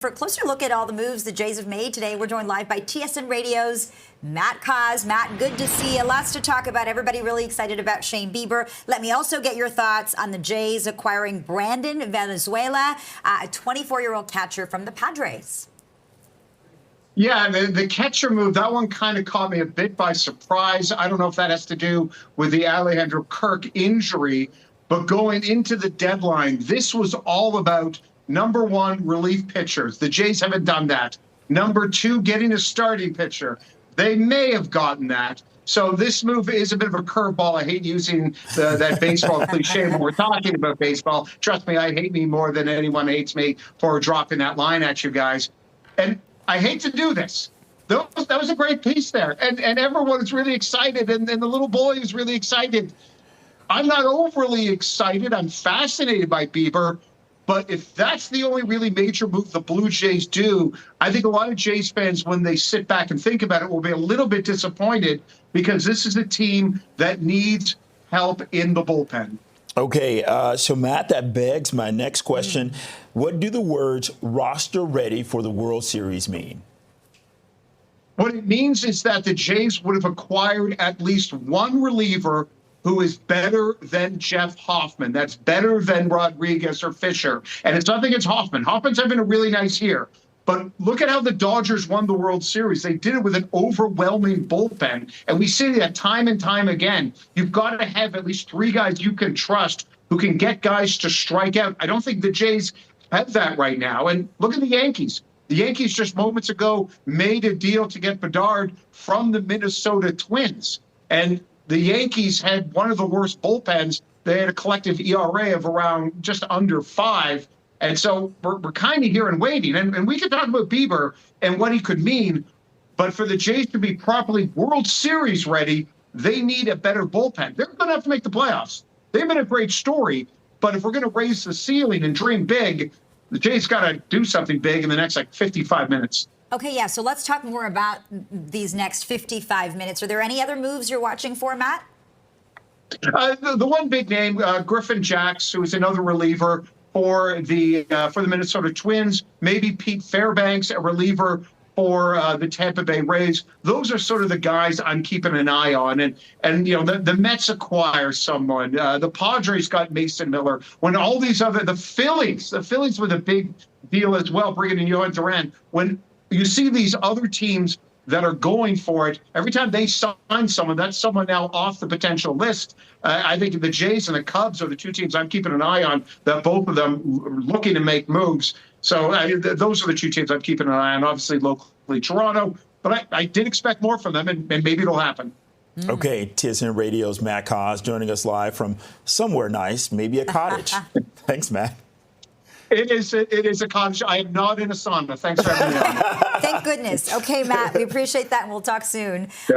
For a closer look at all the moves the Jays have made today, we're joined live by TSN Radio's Matt Cauz. Matt, good to see you. Lots to talk about. Everybody really excited about Shane Bieber. Let me also get your thoughts on the Jays acquiring Brandon Valenzuela, a 24-year-old catcher from the Padres. Yeah, the catcher move, that one kind of caught me a bit by surprise. I don't know if that has to do with the Alejandro Kirk injury, but going into the deadline, this was all about number one, relief pitchers. The Jays haven't done that. Number two, getting a starting pitcher. They may have gotten that. So this move is a bit of a curveball. I hate using that baseball cliche when we're talking about baseball. Trust me, I hate me more than anyone hates me for dropping that line at you guys. And I hate to do this. That was a great piece there. And everyone is really excited. And the little boy is really excited. I'm not overly excited. I'm fascinated by Bieber. But if that's the only really major move the Blue Jays do, I think a lot of Jays fans, when they sit back and think about it, will be a little bit disappointed because this is a team that needs help in the bullpen. Okay, so Matt, that begs my next question. What do the words roster ready for the World Series mean? What it means is that the Jays would have acquired at least one reliever who is better than Jeff Hoffman. That's better than Rodriguez or Fisher. And it's nothing against Hoffman. Hoffman's having a really nice year. But look at how the Dodgers won the World Series. They did it with an overwhelming bullpen. And we see that time and time again. You've got to have at least three guys you can trust who can get guys to strike out. I don't think the Jays have that right now. And look at the Yankees. The Yankees just moments ago made a deal to get Bedard from the Minnesota Twins. And the Yankees had one of the worst bullpens. They had a collective ERA of around just under 5. And so we're kind of here and waiting. And we could talk about Bieber and what he could mean. But for the Jays to be properly World Series ready, they need a better bullpen. They're going to have to make the playoffs. They've been a great story. But if we're going to raise the ceiling and dream big, the Jays got to do something big in the next 55 minutes. Okay, yeah, so let's talk more about these next 55 minutes. Are there any other moves you're watching for, Matt? The one big name, Griffin Jax, who is another reliever for the Minnesota Twins. Maybe Pete Fairbanks, a reliever for the Tampa Bay Rays. Those are sort of the guys I'm keeping an eye on. And you know, the Mets acquire someone. The Padres got Mason Miller. When all these other, the Phillies with a big deal as well, bringing in Yohan Duran. When you see these other teams that are going for it, every time they sign someone, that's someone now off the potential list. I think the Jays and the Cubs are the two teams I'm keeping an eye on, that both of them looking to make moves. So those are the two teams I'm keeping an eye on, obviously locally Toronto. But I did expect more from them, and maybe it'll happen. Okay, TSN Radio's Matt Cauz joining us live from somewhere nice, maybe a cottage. Thanks, Matt. It is a cottage. I am not in a sauna. Thanks for having me on. Thank goodness. Okay, Matt, we appreciate that, and we'll talk soon.